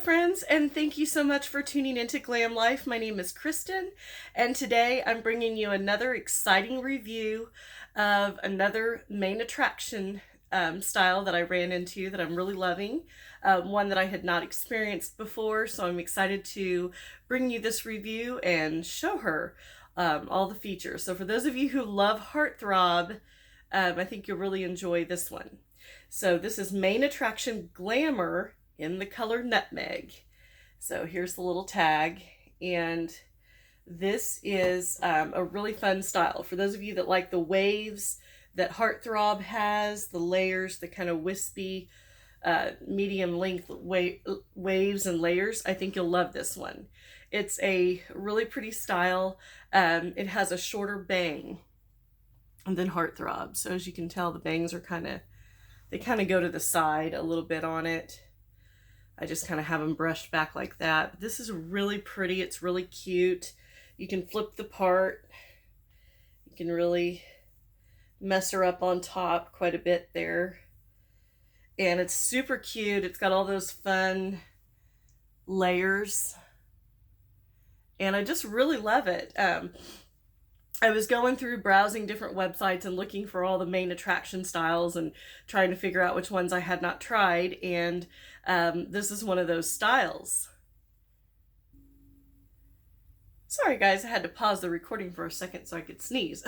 friends, and thank you so much for tuning into Glam Life. My name is Kristen, and today I'm bringing you another exciting review of another main attraction style that I ran into that I'm really loving, one that I had not experienced before, so I'm excited to bring you this review and show her all the features. So for those of you who love Heartthrob, I think you'll really enjoy this one. So this is Main Attraction Glamour in the color Nutmeg. So here's the little tag, and this is a really fun style. For those of you that like the waves that Heartthrob has, the layers, the kind of wispy, medium length waves and layers, I think you'll love this one. It's a really pretty style. It has a shorter bang than Heartthrob. So as you can tell, the bangs are they kind of go to the side a little bit on it. I just kind of have them brushed back like that. But this is really pretty. It's really cute. You can flip the part. You can really mess her up on top quite a bit there. And it's super cute. It's got all those fun layers. And I just really love it. I was going through browsing different websites and looking for all the main attraction styles and trying to figure out which ones I had not tried, and this is one of those styles. Sorry guys, I had to pause the recording for a second so I could sneeze.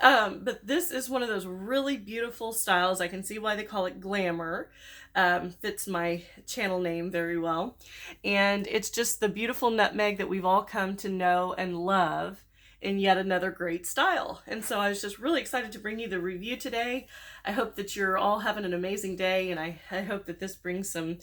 But this is one of those really beautiful styles. I can see why they call it Glamour. Fits my channel name very well. And it's just the beautiful nutmeg that we've all come to know and love in yet another great style. And so I was just really excited to bring you the review today. I hope that you're all having an amazing day, and I hope that this brings some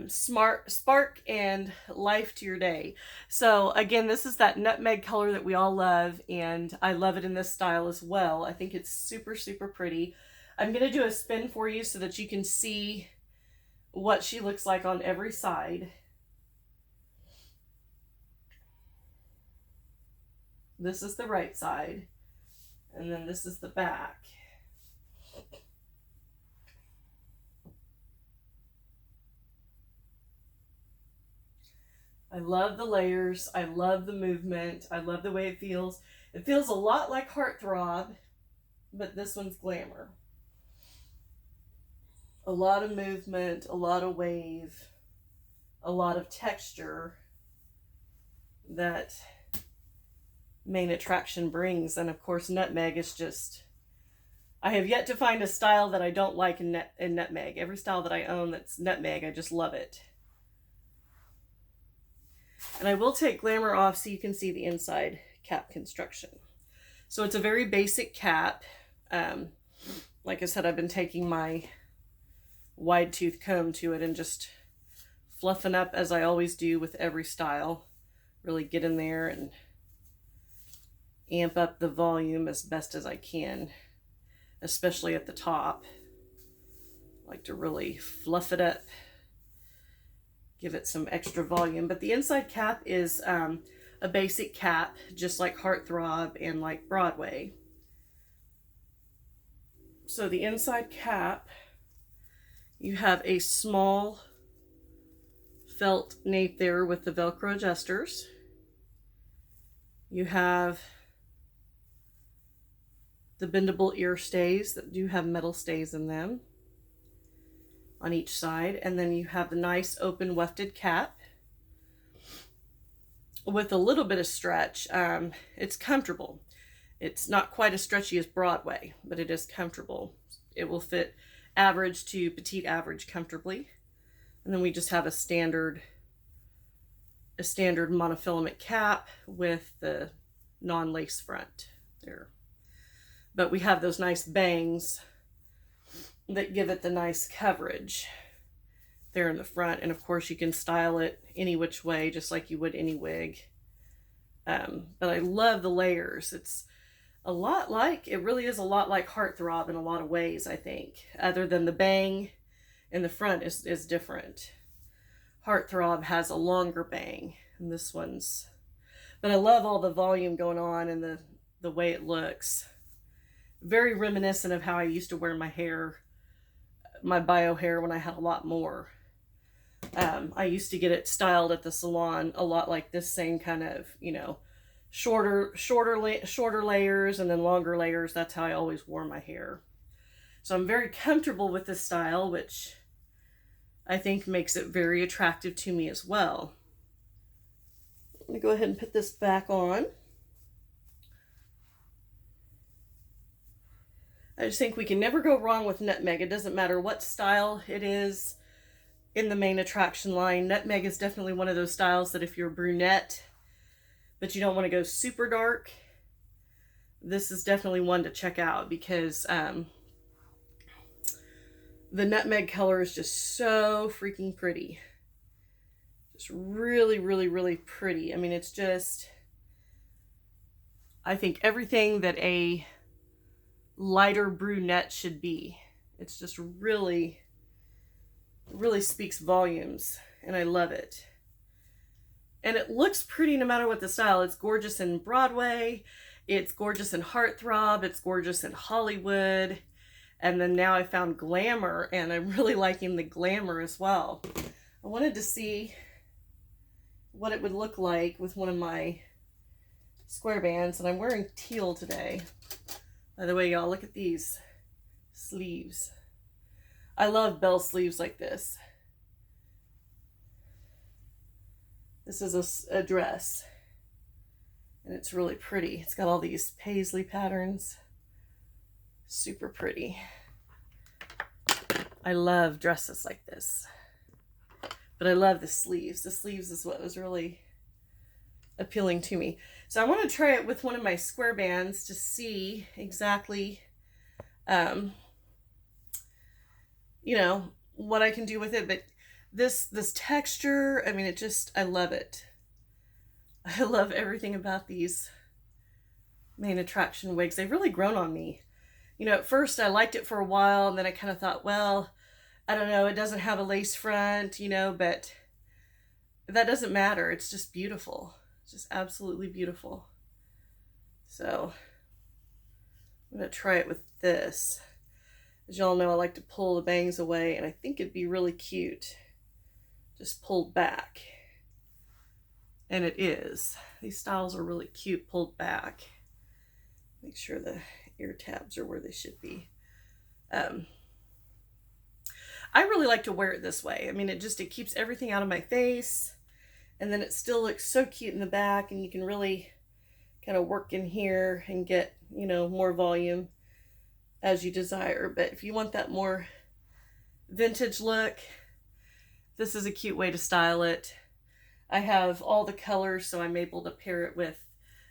spark and life to your day. So again, this is that nutmeg color that we all love, and I love it in this style as well. I think it's super, super pretty. I'm going to do a spin for you so that you can see what she looks like on every side. This is the right side, and then this is the back. I love the layers. I love the movement. I love the way it feels. It feels a lot like Heartthrob, but this one's Glamour. A lot of movement, a lot of wave, a lot of texture that Main Attraction brings. And of course, Nutmeg is just, I have yet to find a style that I don't like in Nutmeg. Every style that I own that's Nutmeg, I just love it. And I will take Glamour off so you can see the inside cap construction. So it's a very basic cap. Like I said, I've been taking my wide tooth comb to it and just fluffing up, as I always do with every style. Really get in there and amp up the volume as best as I can, especially at the top. I like to really fluff it up, give it some extra volume. But the inside cap is a basic cap, just like Heartthrob and like Broadway. So the inside cap, you have a small felt nape there with the Velcro adjusters. You have the bendable ear stays that do have metal stays in them on each side. And then you have the nice open wefted cap with a little bit of stretch. It's comfortable. It's not quite as stretchy as Broadway, but it is comfortable. It will fit average to petite average comfortably. And then we just have a standard monofilament cap with the non-lace front there. But we have those nice bangs that give it the nice coverage there in the front. And of course you can style it any which way, just like you would any wig. But I love the layers. It's a lot like, it really is a lot like Heartthrob in a lot of ways, I think. Other than the bang in the front is different. Heartthrob has a longer bang, and this one's, but I love all the volume going on and the way it looks. Very reminiscent of how I used to wear my hair, my bio hair, when I had a lot more. I used to get it styled at the salon a lot like this same kind of, you know, shorter layers and then longer layers. That's how I always wore my hair. So I'm very comfortable with this style, which I think makes it very attractive to me as well. Let me go ahead and put this back on. I just think we can never go wrong with Nutmeg. It doesn't matter what style it is in the main attraction line. Nutmeg is definitely one of those styles that if you're brunette, but you don't want to go super dark, this is definitely one to check out, because the nutmeg color is just so freaking pretty. Just really, really, really pretty. I mean, it's just, I think everything that a lighter brunette should be. It's just really, really speaks volumes, and I love it. And it looks pretty no matter what the style. It's gorgeous in Broadway, it's gorgeous in Heartthrob, it's gorgeous in Hollywood. And then now I found Glamour, and I'm really liking the Glamour as well. I wanted to see what it would look like with one of my square bands, and I'm wearing teal today. By the way, y'all, look at these sleeves. I love bell sleeves like this. This is a dress, and it's really pretty. It's got all these paisley patterns. Super pretty. I love dresses like this, but I love the sleeves. The sleeves is what was really appealing to me. So I want to try it with one of my square bands to see exactly, you know, what I can do with it. But this texture, I mean, I love it. I love everything about these main attraction wigs. They've really grown on me. You know, at first I liked it for a while, and then I kind of thought, well, I don't know, it doesn't have a lace front, you know, but that doesn't matter. It's just beautiful. It's just absolutely beautiful. So I'm going to try it with this. As y'all know, I like to pull the bangs away, and I think it'd be really cute just pulled back. And it is. These styles are really cute pulled back. Make sure the ear tabs are where they should be. I really like to wear it this way. I mean, it keeps everything out of my face, and then it still looks so cute in the back, and you can really kind of work in here and get, you know, more volume as you desire. But if you want that more vintage look, this is a cute way to style it. I have all the colors, so I'm able to pair it with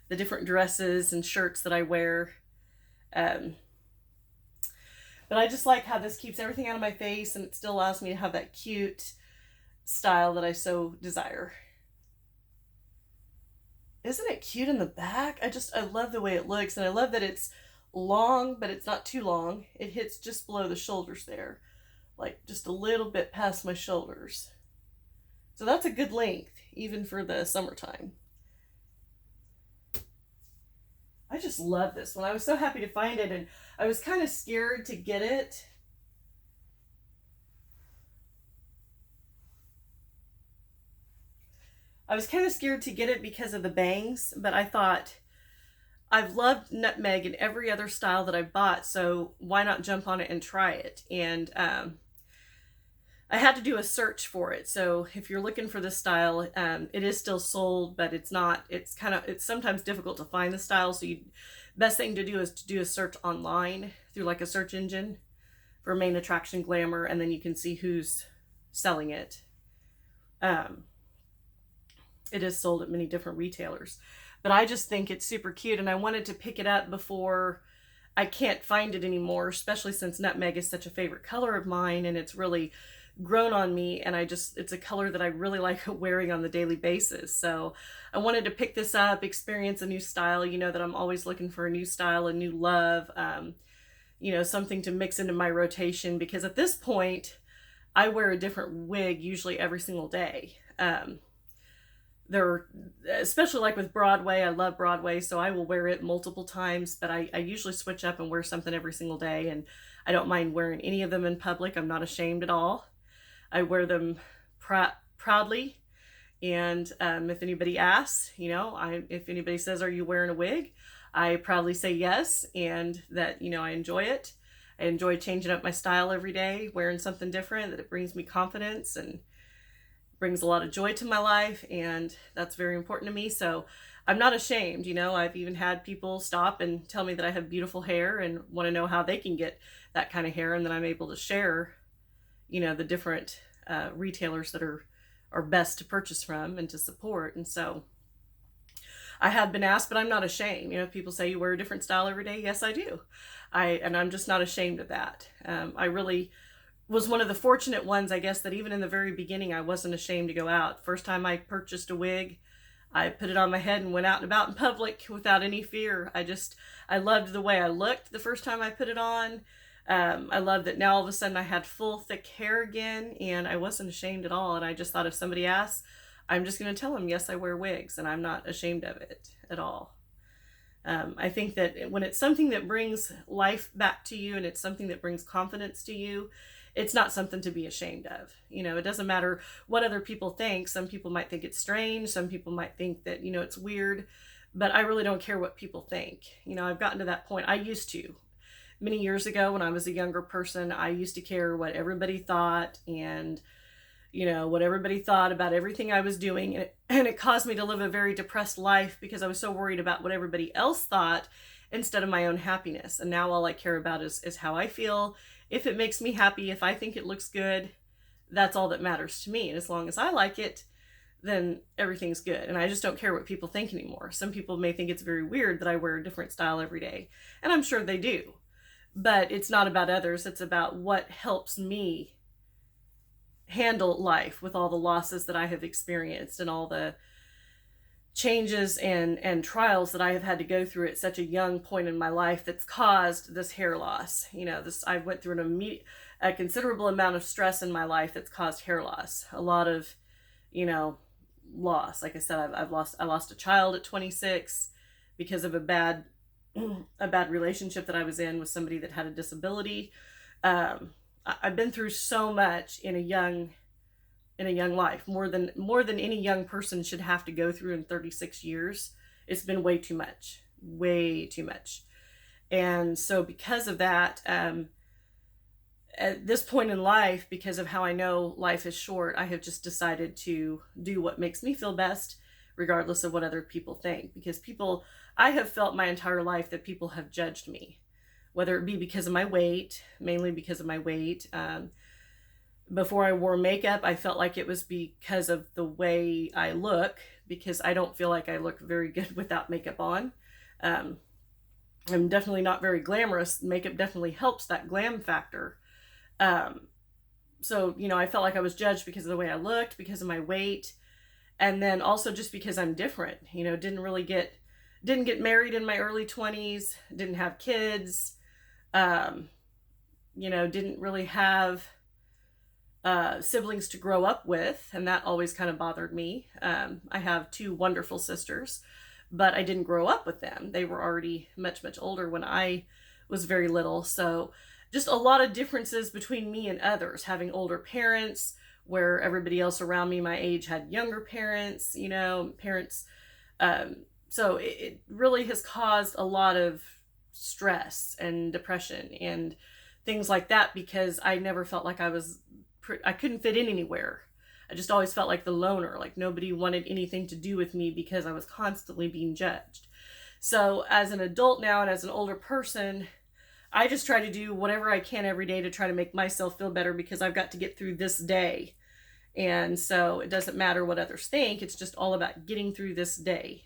the different dresses and shirts that I wear. But I just like how this keeps everything out of my face, and it still allows me to have that cute style that I so desire. Isn't it cute in the back? I love the way it looks, and I love that it's long, but it's not too long. It hits just below the shoulders there, like just a little bit past my shoulders. So that's a good length, even for the summertime. I just love this one. I was so happy to find it, and I was kind of scared to get it. I was kind of scared to get it because of the bangs, but I thought, I've loved Nutmeg in every other style that I bought, so why not jump on it and try it? And I had to do a search for it. So if you're looking for this style, it is still sold, but it's sometimes difficult to find the style. So best thing to do is to do a search online through like a search engine for main attraction Glamour, and then you can see who's selling it. It is sold at many different retailers, but I just think it's super cute, and I wanted to pick it up before I can't find it anymore, especially since Nutmeg is such a favorite color of mine, and it's really grown on me, and it's a color that I really like wearing on the daily basis. So I wanted to pick this up, experience a new style. You know that I'm always looking for a new style, a new love, you know, something to mix into my rotation, because at this point I wear a different wig usually every single day. Especially like with Broadway, I love Broadway, so I will wear it multiple times, but I usually switch up and wear something every single day, and I don't mind wearing any of them in public. I'm not ashamed at all. I wear them proudly. And if anybody asks, if anybody says, "Are you wearing a wig?" I proudly say yes, and that, I enjoy it. I enjoy changing up my style every day, wearing something different, that it brings me confidence and brings a lot of joy to my life, and that's very important to me. So I'm not ashamed. I've even had people stop and tell me that I have beautiful hair and want to know how they can get that kind of hair, and then I'm able to share, the different retailers that are best to purchase from and to support. And so I have been asked, but I'm not ashamed. People say, "You wear a different style every day." Yes, I do. And I'm just not ashamed of that. I really was one of the fortunate ones, I guess, that even in the very beginning, I wasn't ashamed to go out. First time I purchased a wig, I put it on my head and went out and about in public without any fear. I loved the way I looked the first time I put it on. I love that now all of a sudden I had full thick hair again, and I wasn't ashamed at all. And I just thought, if somebody asks, I'm just going to tell them, yes, I wear wigs, and I'm not ashamed of it at all. I think that when it's something that brings life back to you and it's something that brings confidence to you, it's not something to be ashamed of. It doesn't matter what other people think. Some people might think it's strange. Some people might think that, it's weird, but I really don't care what people think. I've gotten to that point. I used to. Many years ago, when I was a younger person, I used to care what everybody thought, and what everybody thought about everything I was doing. And it caused me to live a very depressed life because I was so worried about what everybody else thought instead of my own happiness. And now all I care about is how I feel. If it makes me happy, if I think it looks good, that's all that matters to me. And as long as I like it, then everything's good. And I just don't care what people think anymore. Some people may think it's very weird that I wear a different style every day, and I'm sure they do. But it's not about others. It's about what helps me handle life with all the losses that I have experienced and all the changes and trials that I have had to go through at such a young point in my life that's caused this hair loss. I went through a considerable amount of stress in my life that's caused hair loss. A lot of, loss. Like I said, I lost a child at 26 because of a bad relationship that I was in with somebody that had a disability. I've been through so much in a young life, more than any young person should have to go through in 36 years. It's been way too much. And so because of that, at this point in life, because of how I know life is short, I have just decided to do what makes me feel best, regardless of what other people think. Because I have felt my entire life that people have judged me, whether it be because of my weight, mainly because of my weight. Before I wore makeup, I felt like it was because of the way I look, because I don't feel like I look very good without makeup on. I'm definitely not very glamorous. Makeup definitely helps that glam factor. So, I felt like I was judged because of the way I looked, because of my weight, and then also just because I'm different. Didn't get married in my early 20s, didn't have kids, didn't really have siblings to grow up with, and that always kind of bothered me. I have two wonderful sisters, but I didn't grow up with them. They were already much, much older when I was very little. So just a lot of differences between me and others, having older parents where everybody else around me my age had younger parents, parents. So it really has caused a lot of stress and depression and things like that, because I never felt like I couldn't fit in anywhere. I just always felt like the loner, like nobody wanted anything to do with me because I was constantly being judged. So as an adult now and as an older person, I just try to do whatever I can every day to try to make myself feel better, because I've got to get through this day. And so it doesn't matter what others think. It's just all about getting through this day.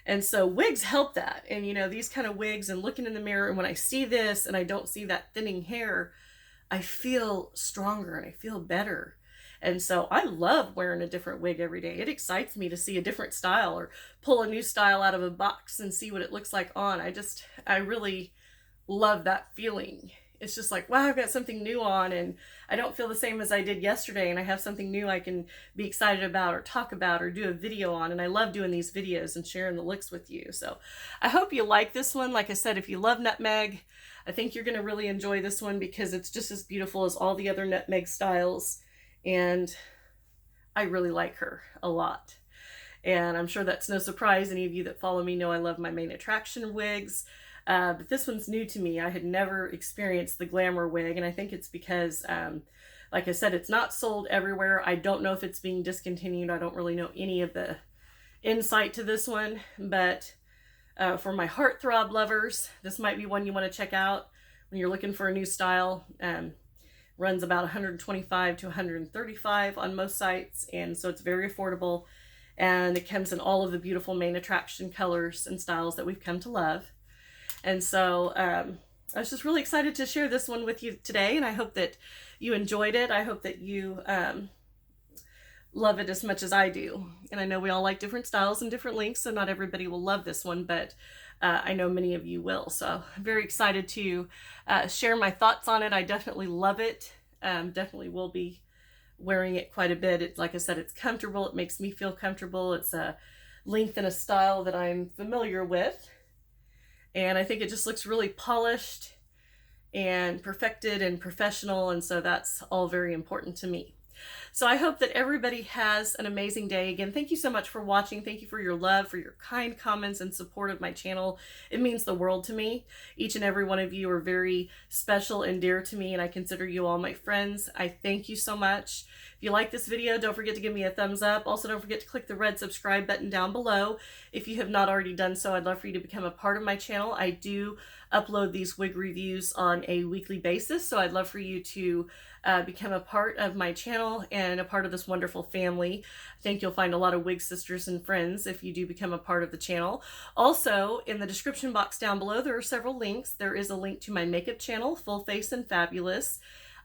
And so wigs help that. And, these kind of wigs, and looking in the mirror, and when I see this and I don't see that thinning hair, I feel stronger and I feel better. And so I love wearing a different wig every day. It excites me to see a different style or pull a new style out of a box and see what it looks like on. I really love that feeling. It's just like, wow, I've got something new on, and I don't feel the same as I did yesterday, and I have something new I can be excited about or talk about or do a video on. And I love doing these videos and sharing the looks with you. So I hope you like this one. Like I said, if you love Nutmeg, I think you're going to really enjoy this one, because it's just as beautiful as all the other Nutmeg styles. And I really like her a lot. And I'm sure that's no surprise. Any of you that follow me know I love my main attraction wigs. But this one's new to me. I had never experienced the Glamour wig, and I think it's because, like I said, it's not sold everywhere. I don't know if it's being discontinued. I don't really know any of the insight to this one, but for my heartthrob lovers, this might be one you want to check out when you're looking for a new style. Runs about $125 to $135 on most sites, and so it's very affordable, and it comes in all of the beautiful main attraction colors and styles that we've come to love. And so I was just really excited to share this one with you today, and I hope that you enjoyed it. I hope that you love it as much as I do. And I know we all like different styles and different lengths, so not everybody will love this one, but I know many of you will. So I'm very excited to share my thoughts on it. I definitely love it. Definitely will be wearing it quite a bit. It's, like I said, it's comfortable. It makes me feel comfortable. It's a length and a style that I'm familiar with. And I think it just looks really polished and perfected and professional. And so that's all very important to me. So I hope that everybody has an amazing day. Again, thank you so much for watching. Thank you for your love, for your kind comments and support of my channel. It means the world to me. Each and every one of you are very special and dear to me, and I consider you all my friends. I thank you so much. If you like this video, don't forget to give me a thumbs up. Also, don't forget to click the red subscribe button down below. If you have not already done so, I'd love for you to become a part of my channel. I do upload these wig reviews on a weekly basis, so I'd love for you to become a part of my channel and a part of this wonderful family. I think you'll find a lot of wig sisters and friends if you do become a part of the channel. Also, in the description box down below, there are several links. There is a link to my makeup channel, Full Face and Fabulous.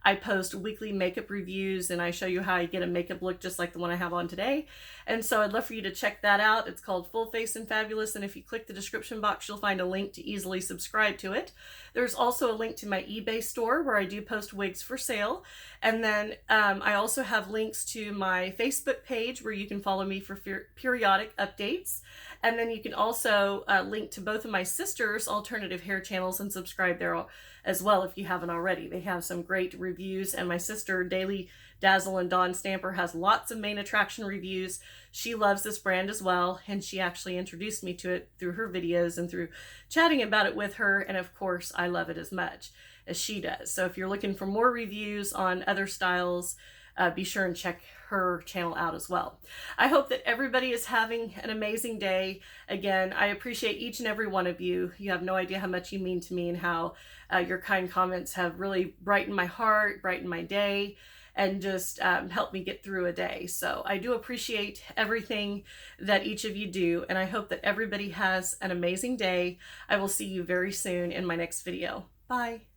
I post weekly makeup reviews, and I show you how I get a makeup look just like the one I have on today. And so I'd love for you to check that out. It's called Full Face and Fabulous, and if you click the description box, you'll find a link to easily subscribe to it. There's also a link to my eBay store where I do post wigs for sale. And then I also have links to my Facebook page where you can follow me for periodic updates. And then you can also link to both of my sisters' alternative hair channels and subscribe there as well if you haven't already. They have some great reviews, and my sister Dazzle and Dawn Stamper has lots of main attraction reviews. She loves this brand as well, and she actually introduced me to it through her videos and through chatting about it with her, and of course I love it as much as she does. So if you're looking for more reviews on other styles, be sure and check her channel out as well. I hope that everybody is having an amazing day. Again, I appreciate each and every one of you. You have no idea how much you mean to me, and how your kind comments have really brightened my heart, brightened my day, and just helped me get through a day. So I do appreciate everything that each of you do, and I hope that everybody has an amazing day. I will see you very soon in my next video. Bye.